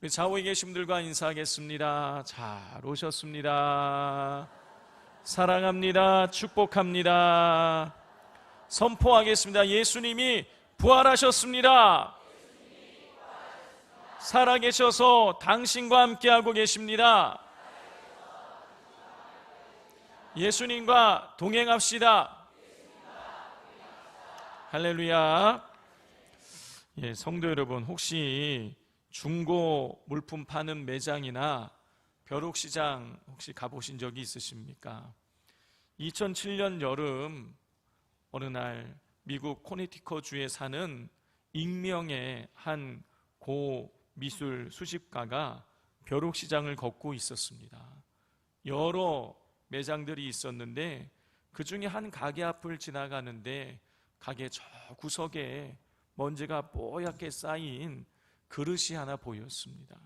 우리 좌우에 계신 분들과 인사하겠습니다. 잘 오셨습니다. 사랑합니다. 축복합니다. 선포하겠습니다. 예수님이 부활하셨습니다. 살아계셔서 당신과 함께하고 계십니다. 예수님과 동행합시다. 할렐루야. 성도 여러분, 혹시 중고 물품 파는 매장이나 벼룩시장 혹시 가보신 적이 있으십니까? 2007년 여름 어느 날 미국 코네티컷주에 사는 익명의 한 고 미술 수집가가 벼룩시장을 걷고 있었습니다. 여러 매장들이 있었는데 그 중에 한 가게 앞을 지나가는데 가게 저 구석에 먼지가 뽀얗게 쌓인 그릇이 하나 보였습니다.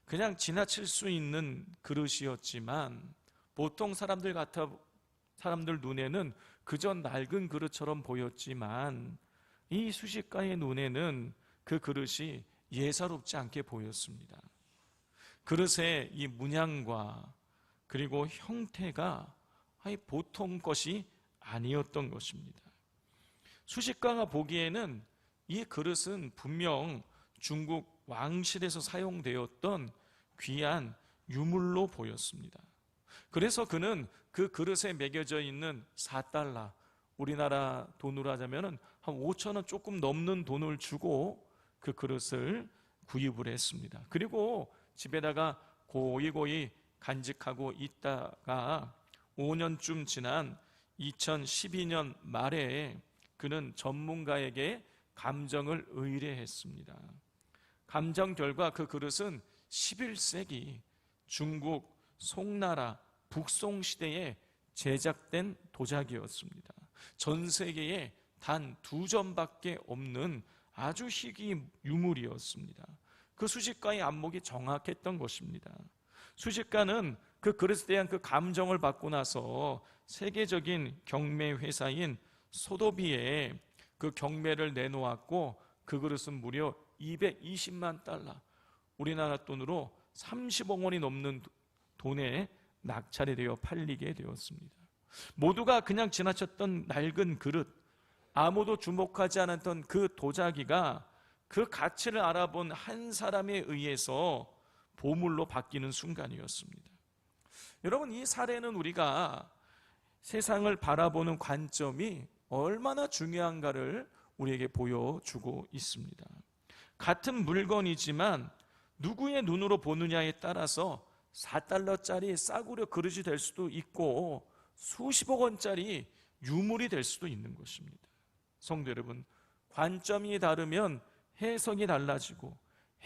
그냥 지나칠 수 있는 그릇이었지만 보통 사람들 눈에는 그저 낡은 그릇처럼 보였지만 이 수집가의 눈에는 그 그릇이 예사롭지 않게 보였습니다. 그릇의 이 문양과 그리고 형태가 보통 것이 아니었던 것입니다. 수집가가 보기에는 이 그릇은 분명 중국 왕실에서 사용되었던 귀한 유물로 보였습니다. 그래서 그는 그 그릇에 매겨져 있는 4달러, 우리나라 돈으로 하자면 한 5,000원 조금 넘는 돈을 주고 그 그릇을 구입을 했습니다. 그리고 집에다가 고이고이 간직하고 있다가 5년쯤 지난 2012년 말에 그는 전문가에게 감정을 의뢰했습니다. 감정 결과 그 그릇은 11세기 중국 송나라 북송시대에 제작된 도자기였습니다. 전 세계에 단 2점밖에 없는 아주 희귀 유물이었습니다. 그 수집가의 안목이 정확했던 것입니다. 수집가는 그 그릇에 대한 그 감정을 받고 나서 세계적인 경매 회사인 소도비에 그 경매를 내놓았고 그 그릇은 무려 220만 달러, 우리나라 돈으로 30억 원이 넘는 돈에 낙찰이 되어 팔리게 되었습니다. 모두가 그냥 지나쳤던 낡은 그릇, 아무도 주목하지 않았던 그 도자기가 그 가치를 알아본 한 사람에 의해서 보물로 바뀌는 순간이었습니다. 여러분, 이 사례는 우리가 세상을 바라보는 관점이 얼마나 중요한가를 우리에게 보여주고 있습니다. 같은 물건이지만 누구의 눈으로 보느냐에 따라서 4달러짜리 싸구려 그릇이 될 수도 있고 수십억 원짜리 유물이 될 수도 있는 것입니다. 성도 여러분, 관점이 다르면 해석이 달라지고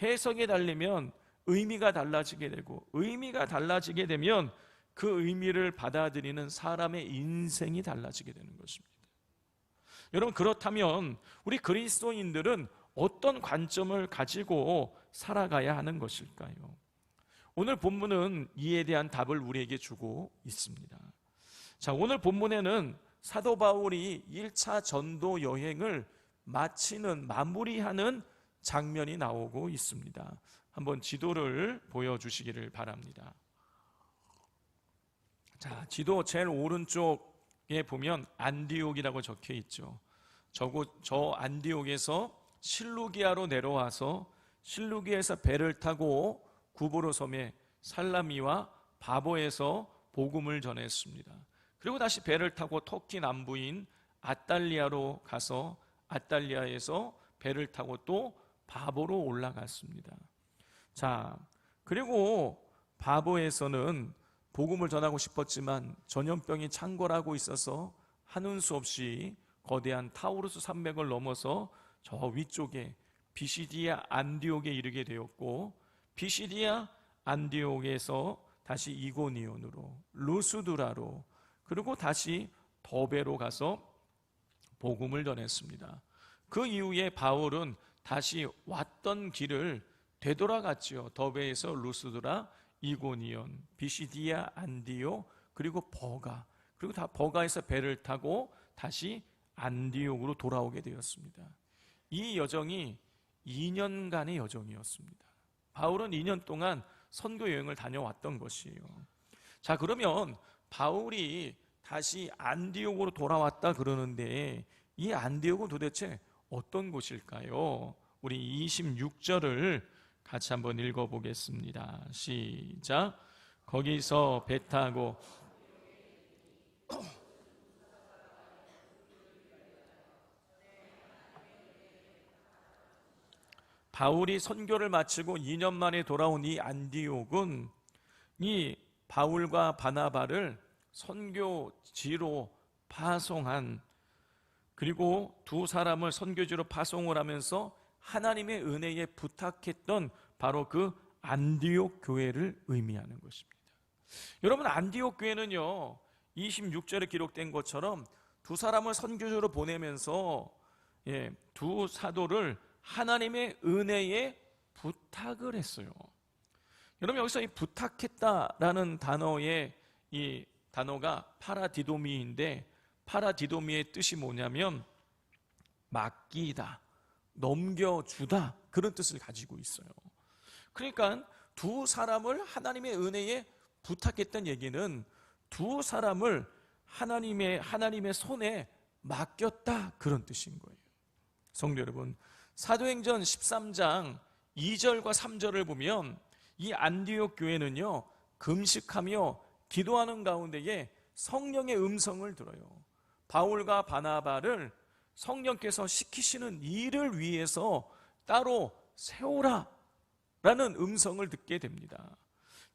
해석이 다르면 의미가 달라지게 되고 의미가 달라지게 되면 그 의미를 받아들이는 사람의 인생이 달라지게 되는 것입니다. 여러분, 그렇다면 우리 그리스도인들은 어떤 관점을 가지고 살아가야 하는 것일까요? 오늘 본문은 이에 대한 답을 우리에게 주고 있습니다. 자, 오늘 본문에는 사도 바울이 1차 전도 여행을 마무리하는 장면이 나오고 있습니다. 한번 지도를 보여주시기를 바랍니다. 자, 지도 제일 오른쪽에 보면 안디옥이라고 적혀 있죠. 저 안디옥에서 실루기아로 내려와서 실루기아에서 배를 타고 구브로 섬의 살라미와 바보에서 복음을 전했습니다. 그리고 다시 배를 타고 터키 남부인 아탈리아로 가서 아탈리아에서 배를 타고 또 바보로 올라갔습니다. 자, 그리고 바보에서는 복음을 전하고 싶었지만 전염병이 창궐하고 있어서 하는 수 없이 거대한 타우루스 산맥을 넘어서 저 위쪽에 비시디아 안디옥에 이르게 되었고, 비시디아 안디옥에서 다시 이고니온으로, 루스드라로, 그리고 다시 더베로 가서 복음을 전했습니다. 그 이후에 바울은 다시 왔던 길을 되돌아갔지요. 더베에서 루스드라, 이고니온, 비시디아, 안디옥, 그리고 버가, 그리고 다 버가에서 배를 타고 다시 안디옥으로 돌아오게 되었습니다. 이 여정이 2년간의 여정이었습니다. 바울은 2년 동안 선교 여행을 다녀왔던 것이에요. 자, 그러면 바울이 다시 안디옥으로 돌아왔다 그러는데 이 안디옥은 도대체 어떤 곳일까요? 우리 26절을 같이 한번 읽어보겠습니다. 시작. 거기서 배 타고 바울이 선교를 마치고 2년 만에 돌아온 이 안디옥은 이 바울과 바나바를 선교지로 파송한, 그리고 두 사람을 선교지로 파송을 하면서 하나님의 은혜에 부탁했던 바로 그 안디옥 교회를 의미하는 것입니다. 여러분, 안디옥 교회는요 26절에 기록된 것처럼 두 사람을 선교지로 보내면서 두 사도를 하나님의 은혜에 부탁을 했어요. 여러분, 여기서 이 부탁했다라는 단어의 이 단어가 파라디도미인데, 파라디도미의 뜻이 뭐냐면 맡기다, 넘겨주다, 그런 뜻을 가지고 있어요. 그러니까 두 사람을 하나님의 은혜에 부탁했던 얘기는 두 사람을 하나님의 손에 맡겼다, 그런 뜻인 거예요. 성도 여러분, 사도행전 13장 2절과 3절을 보면 이 안디옥 교회는요 금식하며 기도하는 가운데에 성령의 음성을 들어요. 바울과 바나바를 성령께서 시키시는 일을 위해서 따로 세우라 라는 음성을 듣게 됩니다.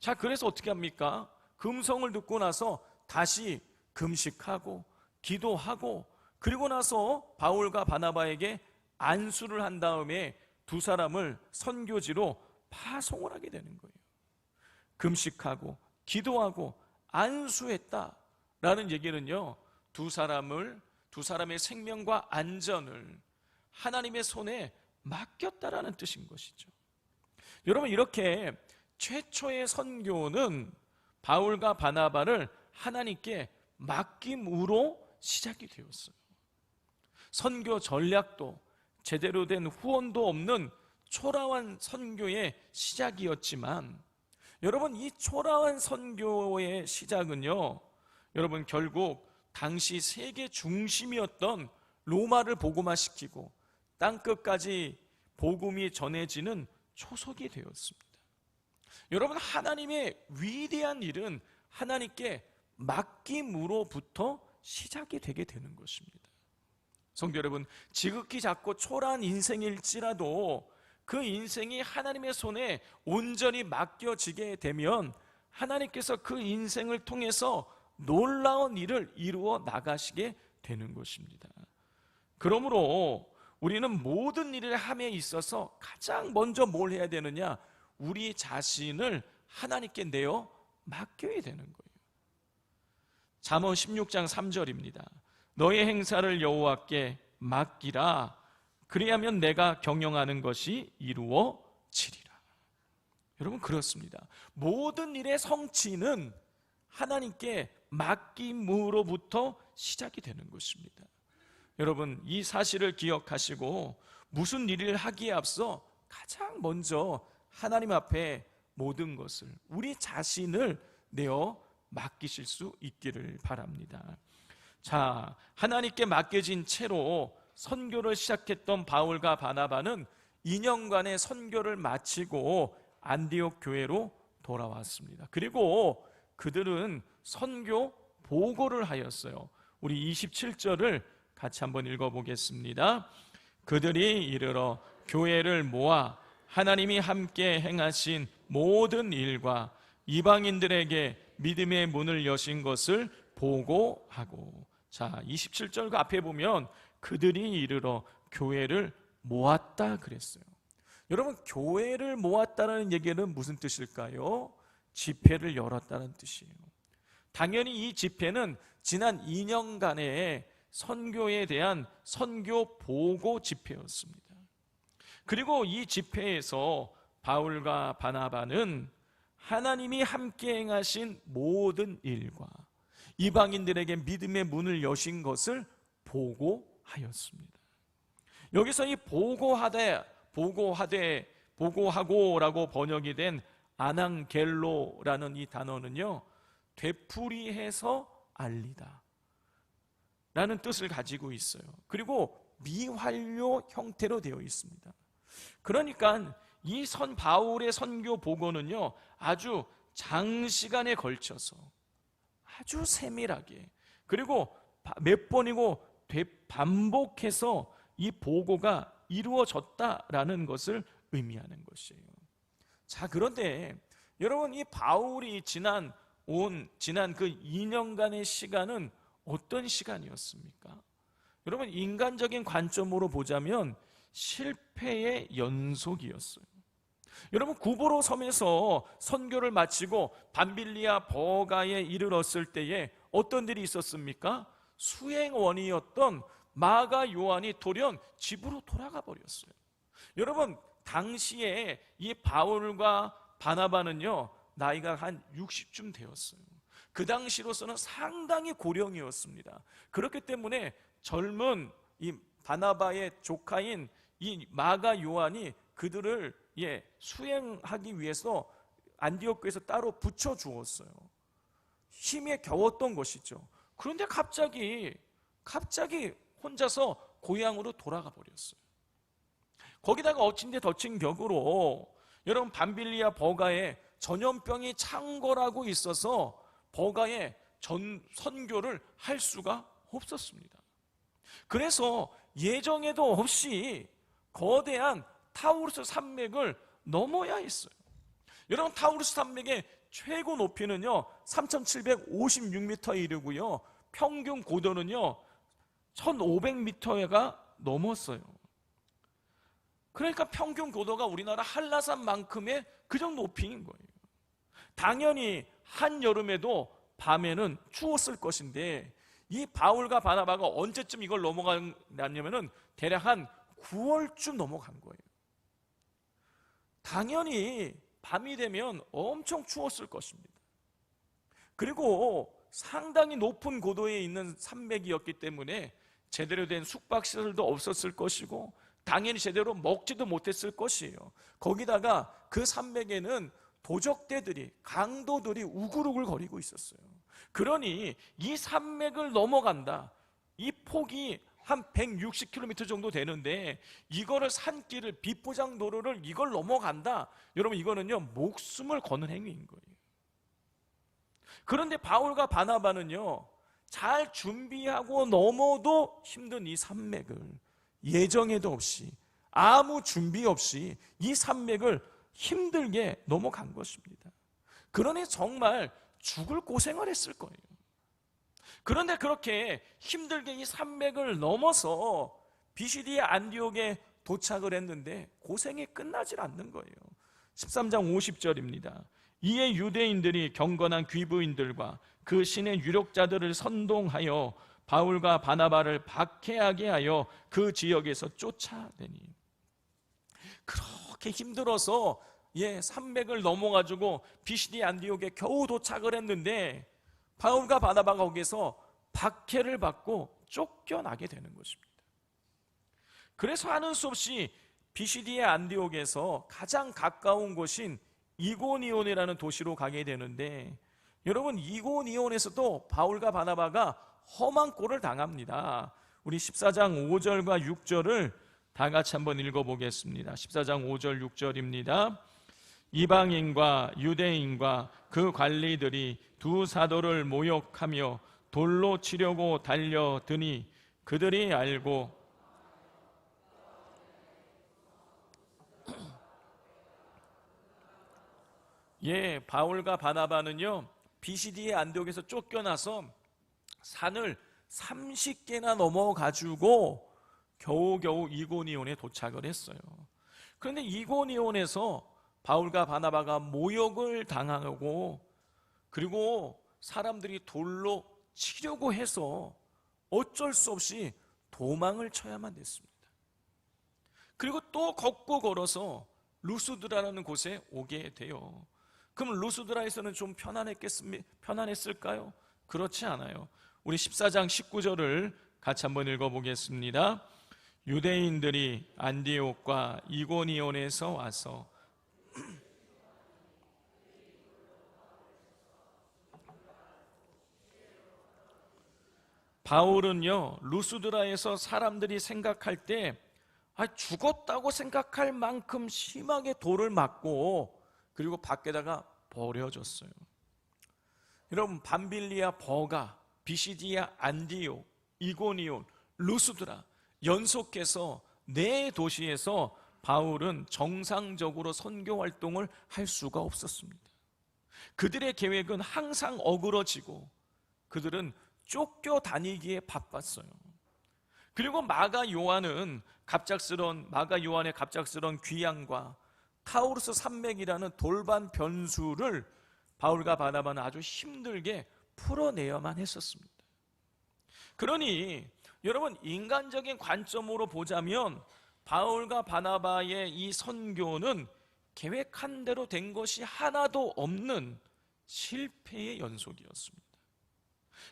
자, 그래서 어떻게 합니까? 그 음성을 듣고 나서 다시 금식하고 기도하고, 그리고 나서 바울과 바나바에게 안수를 한 다음에 두 사람을 선교지로 파송을 하게 되는 거예요. 금식하고 기도하고 안수했다라는 얘기는요 두 사람의 생명과 안전을 하나님의 손에 맡겼다라는 뜻인 것이죠. 여러분, 이렇게 최초의 선교는 바울과 바나바를 하나님께 맡김으로 시작이 되었어요. 선교 전략도 제대로 된 후원도 없는 초라한 선교의 시작이었지만, 여러분, 이 초라한 선교의 시작은요 여러분 결국 당시 세계 중심이었던 로마를 복음화시키고 땅끝까지 복음이 전해지는 초석이 되었습니다. 여러분, 하나님의 위대한 일은 하나님께 맡김으로부터 시작이 되게 되는 것입니다. 성도 여러분, 지극히 작고 초라한 인생일지라도 그 인생이 하나님의 손에 온전히 맡겨지게 되면 하나님께서 그 인생을 통해서 놀라운 일을 이루어 나가시게 되는 것입니다. 그러므로 우리는 모든 일을 함에 있어서 가장 먼저 뭘 해야 되느냐? 우리 자신을 하나님께 내어 맡겨야 되는 거예요. 잠언 16장 3절입니다. 너의 행사를 여호와께 맡기라. 그리하면 내가 경영하는 것이 이루어지리라. 여러분, 그렇습니다. 모든 일의 성취는 하나님께 맡김으로부터 시작이 되는 것입니다. 여러분, 이 사실을 기억하시고 무슨 일을 하기에 앞서 가장 먼저 하나님 앞에 모든 것을, 우리 자신을 내어 맡기실 수 있기를 바랍니다. 자, 하나님께 맡겨진 채로 선교를 시작했던 바울과 바나바는 2년간의 선교를 마치고 안디옥 교회로 돌아왔습니다. 그리고 그들은 선교 보고를 하였어요. 우리 27절을 같이 한번 읽어보겠습니다. 그들이 이르러 교회를 모아 하나님이 함께 행하신 모든 일과 이방인들에게 믿음의 문을 여신 것을 보고하고. 자, 27절 그 앞에 보면 그들이 이르러 교회를 모았다 그랬어요. 여러분, 교회를 모았다는 얘기는 무슨 뜻일까요? 집회를 열었다는 뜻이에요. 당연히 이 집회는 지난 2년간의 선교에 대한 선교 보고 집회였습니다. 그리고 이 집회에서 바울과 바나바는 하나님이 함께 행하신 모든 일과 이방인들에게 믿음의 문을 여신 것을 보고하였습니다. 여기서 이 보고하되 보고하고라고 번역이 된 아낭겔로라는 이 단어는요, 되풀이해서 알리다 라는 뜻을 가지고 있어요. 그리고 미완료 형태로 되어 있습니다. 그러니까 이 바울의 선교 보고는요, 아주 장시간에 걸쳐서 아주 세밀하게, 그리고 몇 번이고 반복해서 이 보고가 이루어졌다라는 것을 의미하는 것이에요. 자, 그런데 여러분, 이 바울이 지난 그 2년간의 시간은 어떤 시간이었습니까? 여러분, 인간적인 관점으로 보자면 실패의 연속이었어요. 여러분, 구보로 섬에서 선교를 마치고 밤빌리아 버가에 이르렀을 때에 어떤 일이 있었습니까? 수행원이었던 마가 요한이 돌연 집으로 돌아가 버렸어요. 여러분, 당시에 이 바울과 바나바는요, 나이가 한 60쯤 되었어요. 그 당시로서는 상당히 고령이었습니다. 그렇기 때문에 젊은 이 바나바의 조카인 이 마가 요한이 그들을 수행하기 위해서 안디옥교에서 따로 붙여주었어요. 힘에 겨웠던 것이죠. 그런데 갑자기 혼자서 고향으로 돌아가 버렸어요. 거기다가 어친 데 덮친 격으로 여러분, 밤빌리아 버가에 전염병이 창궐하고 있어서 버가에 선교를 할 수가 없었습니다. 그래서 예정에도 없이 거대한 타우루스 산맥을 넘어야 했어요. 여러분, 타우루스 산맥의 최고 높이는요 3756m에 이르고요, 평균 고도는요 1500m가 넘었어요. 그러니까 평균 고도가 우리나라 한라산만큼의 그 정도 높이인 거예요. 당연히 한여름에도 밤에는 추웠을 것인데, 이 바울과 바나바가 언제쯤 이걸 넘어가냐면은 대략 한 9월쯤 넘어간 거예요. 당연히 밤이 되면 엄청 추웠을 것입니다. 그리고 상당히 높은 고도에 있는 산맥이었기 때문에 제대로 된 숙박시설도 없었을 것이고, 당연히 제대로 먹지도 못했을 것이에요. 거기다가 그 산맥에는 도적대들이, 강도들이 우글우글 거리고 있었어요. 그러니 이 산맥을 넘어간다, 이 폭이 한 160km 정도 되는데 이거를 산길을, 비포장 도로를 이걸 넘어간다, 여러분, 이거는요 목숨을 거는 행위인 거예요. 그런데 바울과 바나바는요 잘 준비하고 넘어도 힘든 이 산맥을 예정에도 없이, 아무 준비 없이 이 산맥을 힘들게 넘어간 것입니다. 그러니 정말 죽을 고생을 했을 거예요. 그런데 그렇게 힘들게 이 산맥을 넘어서 비시디의 안디옥에 도착을 했는데 고생이 끝나질 않는 거예요. 13장 50절입니다. 이에 유대인들이 경건한 귀부인들과 그 신의 유력자들을 선동하여 바울과 바나바를 박해하게 하여 그 지역에서 쫓아내니, 그렇게 힘들어서 산맥을 넘어가지고 비시디 안디옥에 겨우 도착을 했는데 바울과 바나바가 거기서 박해를 받고 쫓겨나게 되는 것입니다. 그래서 하는 수 없이 비시디의 안디옥에서 가장 가까운 곳인 이고니온이라는 도시로 가게 되는데, 여러분, 이고니온에서도 바울과 바나바가 험한 꼴을 당합니다. 우리 14장 5절과 6절을 다 같이 한번 읽어보겠습니다. 14장 5절 6절입니다. 이방인과 유대인과 그 관리들이 두 사도를 모욕하며 돌로 치려고 달려드니 그들이 알고 바울과 바나바는요 비시디의 안디옥에서 쫓겨나서 산을 30개나 넘어가지고 겨우겨우 이고니온에 도착을 했어요. 그런데 이고니온에서 바울과 바나바가 모욕을 당하고, 그리고 사람들이 돌로 치려고 해서 어쩔 수 없이 도망을 쳐야만 됐습니다. 그리고 또 걷고 걸어서 루스드라라는 곳에 오게 돼요. 그럼 루스드라에서는 좀 편안했을까요? 그렇지 않아요. 우리 14장 19절을 같이 한번 읽어보겠습니다. 유대인들이 안디옥과 이고니온에서 와서 바울은요, 루스드라에서 사람들이 생각할 때 죽었다고 생각할 만큼 심하게 돌을 맞고 그리고 밖에다가 버려졌어요. 여러분, 밤빌리아, 버가, 비시디아, 안디옥, 이고니온, 루스드라 연속해서 4도시에서 바울은 정상적으로 선교 활동을 할 수가 없었습니다. 그들의 계획은 항상 어그러지고 그들은 쫓겨다니기에 바빴어요. 그리고 마가 요한의 갑작스러운 귀향과 타우루스 산맥이라는 돌반 변수를 바울과 바나바는 아주 힘들게 풀어내야만 했었습니다. 그러니 여러분, 인간적인 관점으로 보자면 바울과 바나바의 이 선교는 계획한 대로 된 것이 하나도 없는 실패의 연속이었습니다.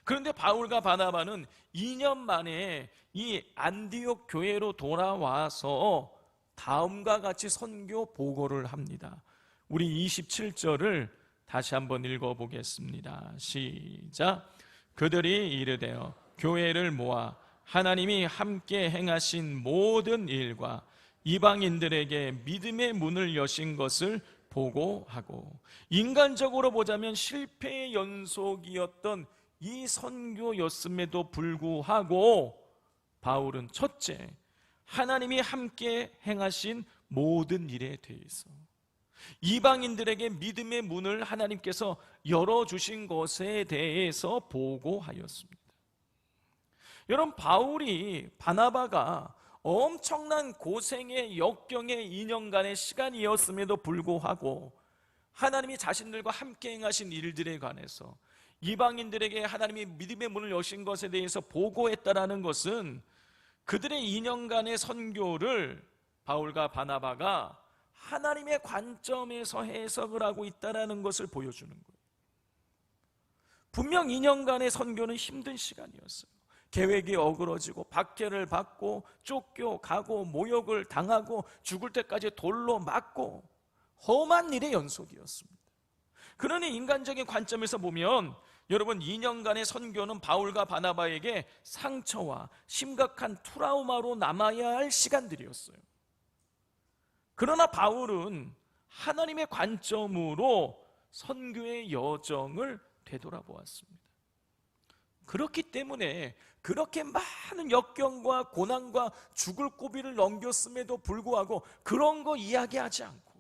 그런데 바울과 바나바는 2년 만에 이 안디옥 교회로 돌아와서 다음과 같이 선교 보고를 합니다. 우리 27절을 다시 한번 읽어보겠습니다. 시작. 그들이 이르되 교회를 모아 하나님이 함께 행하신 모든 일과 이방인들에게 믿음의 문을 여신 것을 보고하고, 인간적으로 보자면 실패의 연속이었던 이 선교였음에도 불구하고 바울은 첫째, 하나님이 함께 행하신 모든 일에 대해서, 이방인들에게 믿음의 문을 하나님께서 열어주신 것에 대해서 보고하였습니다. 여러분, 바울이 바나바가 엄청난 고생의 역경의 2년간의 시간이었음에도 불구하고 하나님이 자신들과 함께 행하신 일들에 관해서 이방인들에게 하나님이 믿음의 문을 여신 것에 대해서 보고했다라는 것은 그들의 2년간의 선교를 바울과 바나바가 하나님의 관점에서 해석을 하고 있다는 것을 보여주는 거예요. 분명 2년간의 선교는 힘든 시간이었어요. 계획이 어그러지고 박해를 받고 쫓겨가고 모욕을 당하고 죽을 때까지 돌로 맞고 험한 일의 연속이었습니다. 그러니 인간적인 관점에서 보면 여러분, 2년간의 선교는 바울과 바나바에게 상처와 심각한 트라우마로 남아야 할 시간들이었어요. 그러나 바울은 하나님의 관점으로 선교의 여정을 되돌아보았습니다. 그렇기 때문에 그렇게 많은 역경과 고난과 죽을 고비를 넘겼음에도 불구하고 그런 거 이야기하지 않고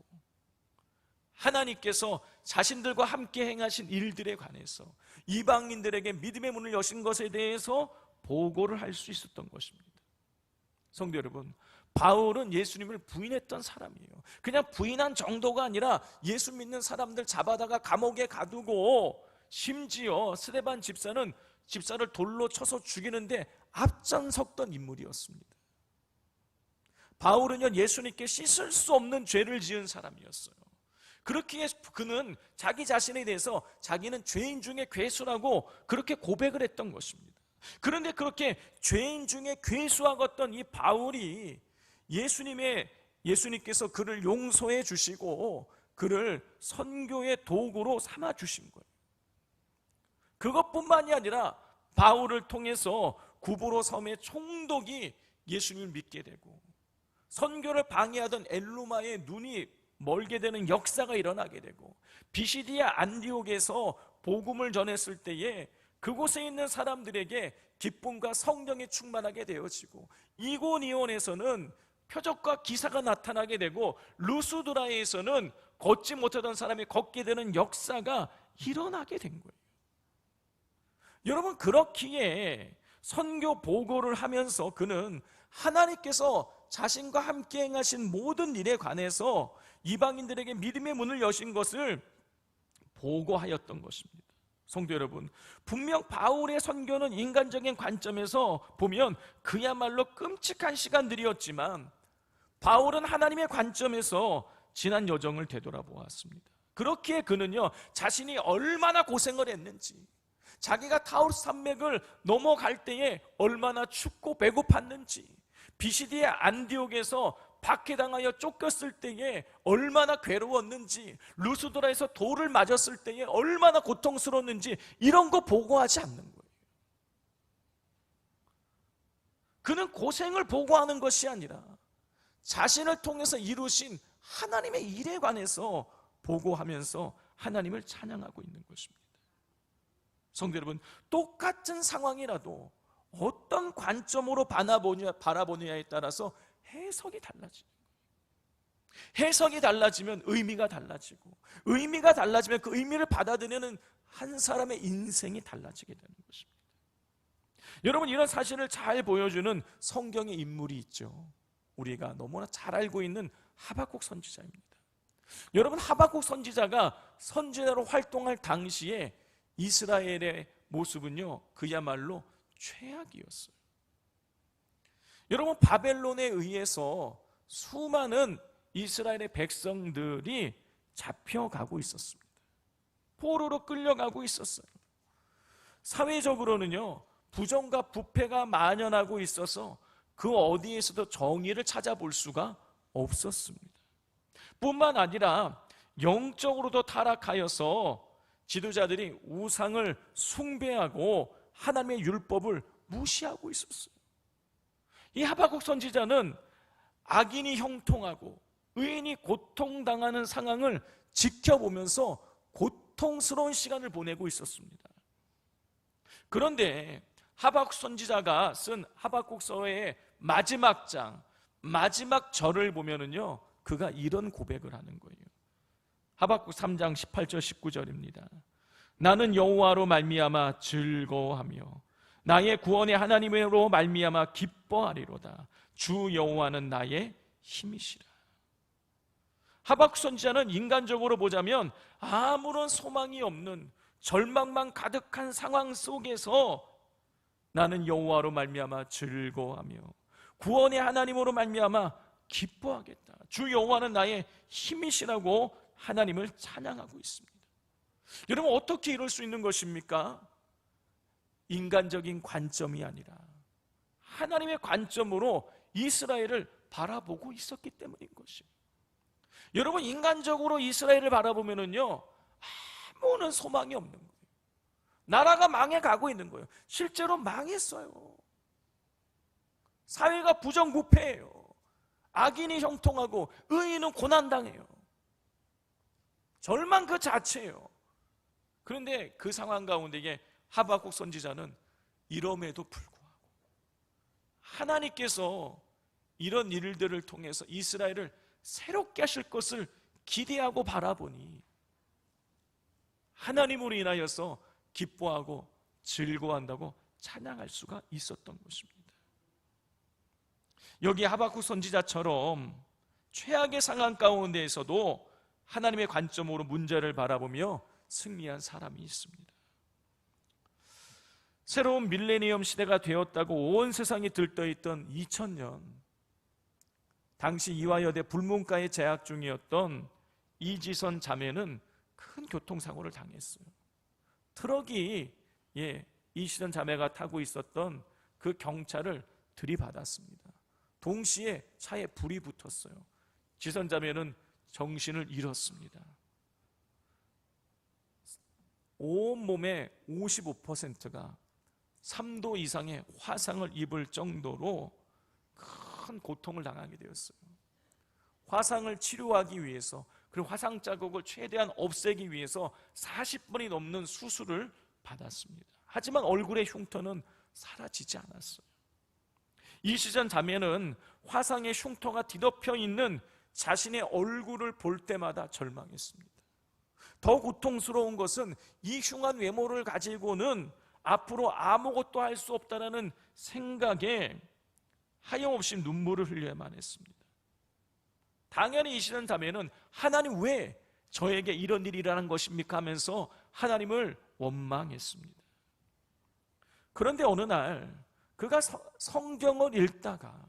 하나님께서 자신들과 함께 행하신 일들에 관해서 이방인들에게 믿음의 문을 여신 것에 대해서 보고를 할 수 있었던 것입니다. 성도 여러분, 바울은 예수님을 부인했던 사람이에요. 그냥 부인한 정도가 아니라 예수 믿는 사람들 잡아다가 감옥에 가두고 심지어 스데반 집사를 돌로 쳐서 죽이는데 앞장섰던 인물이었습니다. 바울은요, 예수님께 씻을 수 없는 죄를 지은 사람이었어요. 그렇기에 그는 자기 자신에 대해서 자기는 죄인 중에 괴수라고 그렇게 고백을 했던 것입니다. 그런데 그렇게 죄인 중에 괴수하였던 이 바울이 예수님께서 그를 용서해 주시고 그를 선교의 도구로 삼아 주신 거예요. 그것뿐만이 아니라 바울을 통해서 구브로 섬의 총독이 예수님을 믿게 되고 선교를 방해하던 엘루마의 눈이 멀게 되는 역사가 일어나게 되고, 비시디아 안디옥에서 복음을 전했을 때에 그곳에 있는 사람들에게 기쁨과 성령이 충만하게 되어지고, 이고니온에서는 표적과 기사가 나타나게 되고, 루스드라에서는 걷지 못하던 사람이 걷게 되는 역사가 일어나게 된 거예요. 여러분, 그렇기에 선교 보고를 하면서 그는 하나님께서 자신과 함께 행하신 모든 일에 관해서 이방인들에게 믿음의 문을 여신 것을 보고하였던 것입니다. 성도 여러분, 분명 바울의 선교는 인간적인 관점에서 보면 그야말로 끔찍한 시간들이었지만 바울은 하나님의 관점에서 지난 여정을 되돌아보았습니다. 그렇기에 그는요, 자신이 얼마나 고생을 했는지, 자기가 타우르스 산맥을 넘어갈 때에 얼마나 춥고 배고팠는지, 비시디의 안디옥에서 박해당하여 쫓겼을 때에 얼마나 괴로웠는지, 루스드라에서 돌을 맞았을 때에 얼마나 고통스러웠는지 이런 거 보고하지 않는 거예요. 그는 고생을 보고하는 것이 아니라 자신을 통해서 이루신 하나님의 일에 관해서 보고하면서 하나님을 찬양하고 있는 것입니다. 성도 여러분, 똑같은 상황이라도 어떤 관점으로 바라보느냐에 따라서 해석이 달라지는 거예요. 해석이 달라지면 의미가 달라지고, 의미가 달라지면 그 의미를 받아들이는 한 사람의 인생이 달라지게 되는 것입니다. 여러분, 이런 사실을 잘 보여주는 성경의 인물이 있죠. 우리가 너무나 잘 알고 있는 하박국 선지자입니다. 여러분, 하박국 선지자가 선지자로 활동할 당시에 이스라엘의 모습은요, 그야말로 최악이었어요. 여러분, 바벨론에 의해서 수많은 이스라엘의 백성들이 잡혀가고 있었습니다. 포로로 끌려가고 있었어요. 사회적으로는요, 부정과 부패가 만연하고 있어서 그 어디에서도 정의를 찾아볼 수가 없었습니다. 뿐만 아니라 영적으로도 타락하여서 지도자들이 우상을 숭배하고 하나님의 율법을 무시하고 있었어요. 이 하박국 선지자는 악인이 형통하고 의인이 고통당하는 상황을 지켜보면서 고통스러운 시간을 보내고 있었습니다. 그런데 하박국 선지자가 쓴 하박국서의 마지막 장, 마지막 절을 보면은요, 그가 이런 고백을 하는 거예요. 하박국 3장 18절 19절입니다. 나는 여호와로 말미암아 즐거워하며 나의 구원의 하나님으로 말미암아 기뻐하리로다. 주 여호와는 나의 힘이시라. 하박국 선지자는 인간적으로 보자면 아무런 소망이 없는 절망만 가득한 상황 속에서 나는 여호와로 말미암아 즐거워하며 구원의 하나님으로 말미암아 기뻐하겠다. 주 여호와는 나의 힘이시라고 하나님을 찬양하고 있습니다. 여러분, 어떻게 이럴 수 있는 것입니까? 인간적인 관점이 아니라 하나님의 관점으로 이스라엘을 바라보고 있었기 때문인 것이에요. 여러분, 인간적으로 이스라엘을 바라보면은요, 아무런 소망이 없는 거예요. 나라가 망해가고 있는 거예요. 실제로 망했어요. 사회가 부정부패해요. 악인이 형통하고 의인은 고난당해요. 절망 그 자체예요. 그런데 그 상황 가운데에 하박국 선지자는 이럼에도 불구하고 하나님께서 이런 일들을 통해서 이스라엘을 새롭게 하실 것을 기대하고 바라보니 하나님으로 인하여서 기뻐하고 즐거워한다고 찬양할 수가 있었던 것입니다. 여기 하박국 선지자처럼 최악의 상황 가운데에서도 하나님의 관점으로 문제를 바라보며 승리한 사람이 있습니다. 새로운 밀레니엄 시대가 되었다고 온 세상이 들떠있던 2000년, 당시 이화여대 불문과에 재학 중이었던 이지선 자매는 큰 교통사고를 당했어요. 트럭이 이지선 자매가 타고 있었던 그 경차를 들이받았습니다. 동시에 차에 불이 붙었어요. 지선 자매는 정신을 잃었습니다. 온몸의 55%가 3도 이상의 화상을 입을 정도로 큰 고통을 당하게 되었어요. 화상을 치료하기 위해서, 그리고 화상 자국을 최대한 없애기 위해서 40분이 넘는 수술을 받았습니다. 하지만 얼굴의 흉터는 사라지지 않았어요. 이시전 자매는 화상의 흉터가 뒤덮여 있는 자신의 얼굴을 볼 때마다 절망했습니다. 더 고통스러운 것은 이 흉한 외모를 가지고는 앞으로 아무것도 할 수 없다는 생각에 하염없이 눈물을 흘려야만 했습니다. 당연히 이시전 자매는 하나님, 왜 저에게 이런 일이 일어난 것입니까? 하면서 하나님을 원망했습니다. 그런데 어느 날 그가 성경을 읽다가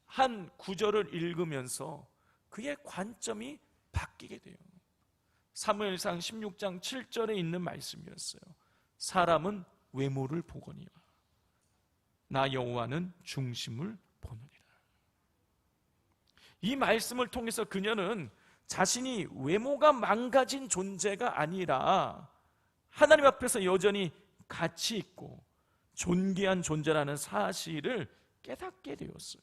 한 구절을 읽으면서 그의 관점이 바뀌게 돼요. 사무엘상 16장 7절에 있는 말씀이었어요. 사람은 외모를 보거니와 나 여호와는 중심을 보느니라. 이 말씀을 통해서 그녀는 자신이 외모가 망가진 존재가 아니라 하나님 앞에서 여전히 가치 있고 존귀한 존재라는 사실을 깨닫게 되었어요.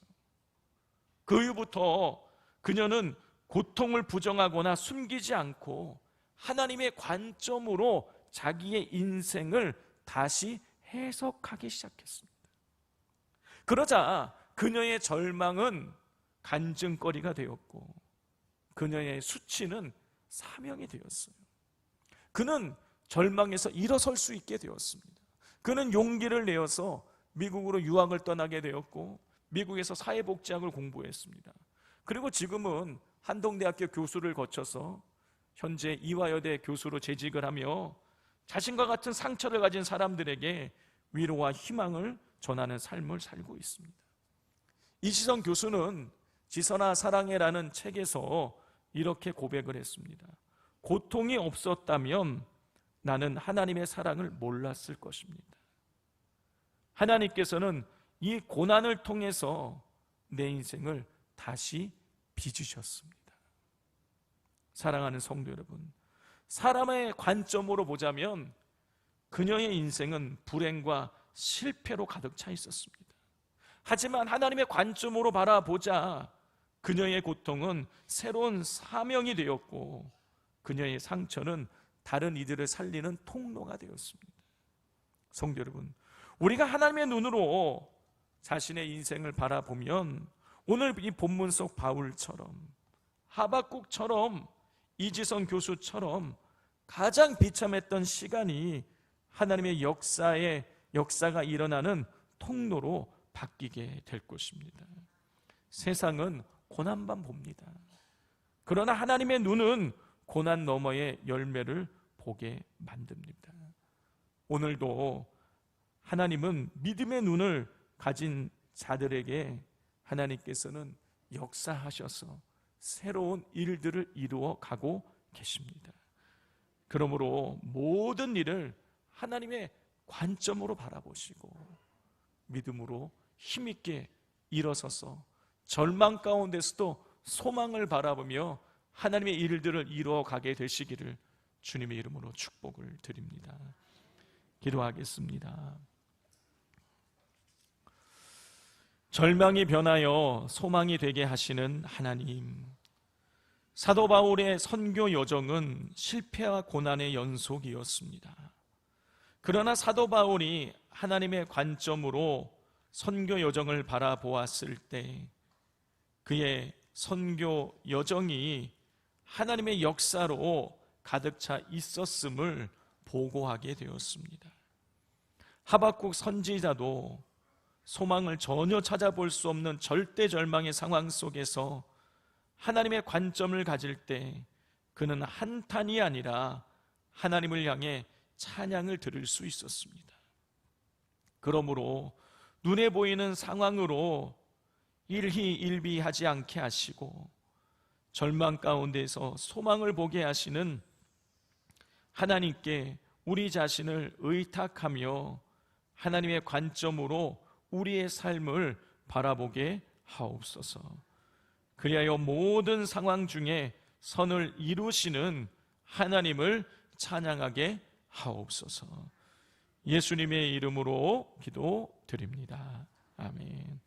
그 이후부터 그녀는 고통을 부정하거나 숨기지 않고 하나님의 관점으로 자기의 인생을 다시 해석하기 시작했습니다. 그러자 그녀의 절망은 간증거리가 되었고 그녀의 수치는 사명이 되었어요. 그는 절망에서 일어설 수 있게 되었습니다. 그는 용기를 내어서 미국으로 유학을 떠나게 되었고 미국에서 사회복지학을 공부했습니다. 그리고 지금은 한동대학교 교수를 거쳐서 현재 이화여대 교수로 재직을 하며 자신과 같은 상처를 가진 사람들에게 위로와 희망을 전하는 삶을 살고 있습니다. 이시성 교수는 지선아 사랑해라는 책에서 이렇게 고백을 했습니다. 고통이 없었다면 나는 하나님의 사랑을 몰랐을 것입니다. 하나님께서는 이 고난을 통해서 내 인생을 다시 빚으셨습니다. 사랑하는 성도 여러분, 사람의 관점으로 보자면 그녀의 인생은 불행과 실패로 가득 차 있었습니다. 하지만 하나님의 관점으로 바라보자 그녀의 고통은 새로운 사명이 되었고 그녀의 상처는 다른 이들을 살리는 통로가 되었습니다. 성도 여러분, 우리가 하나님의 눈으로 자신의 인생을 바라보면 오늘 이 본문 속 바울처럼 하박국처럼 이지선 교수처럼 가장 비참했던 시간이 하나님의 역사가 일어나는 통로로 바뀌게 될 것입니다. 세상은 고난만 봅니다. 그러나 하나님의 눈은 고난 너머의 열매를 보게 만듭니다. 오늘도 하나님은 믿음의 눈을 가진 자들에게 하나님께서는 역사하셔서 새로운 일들을 이루어 가고 계십니다. 그러므로 모든 일을 하나님의 관점으로 바라보시고 믿음으로 힘있게 일어서서 절망 가운데서도 소망을 바라보며 하나님의 일들을 이루어 가게 되시기를 주님의 이름으로 축복을 드립니다. 기도하겠습니다. 절망이 변하여 소망이 되게 하시는 하나님, 사도 바울의 선교 여정은 실패와 고난의 연속이었습니다. 그러나 사도 바울이 하나님의 관점으로 선교 여정을 바라보았을 때 그의 선교 여정이 하나님의 역사로 가득 차 있었음을 보고하게 되었습니다. 하박국 선지자도 소망을 전혀 찾아볼 수 없는 절대 절망의 상황 속에서 하나님의 관점을 가질 때 그는 한탄이 아니라 하나님을 향해 찬양을 들을 수 있었습니다. 그러므로 눈에 보이는 상황으로 일희일비하지 않게 하시고 절망 가운데서 소망을 보게 하시는 하나님께 우리 자신을 의탁하며 하나님의 관점으로 우리의 삶을 바라보게 하옵소서. 그리하여 모든 상황 중에 선을 이루시는 하나님을 찬양하게 하옵소서. 예수님의 이름으로 기도드립니다. 아멘.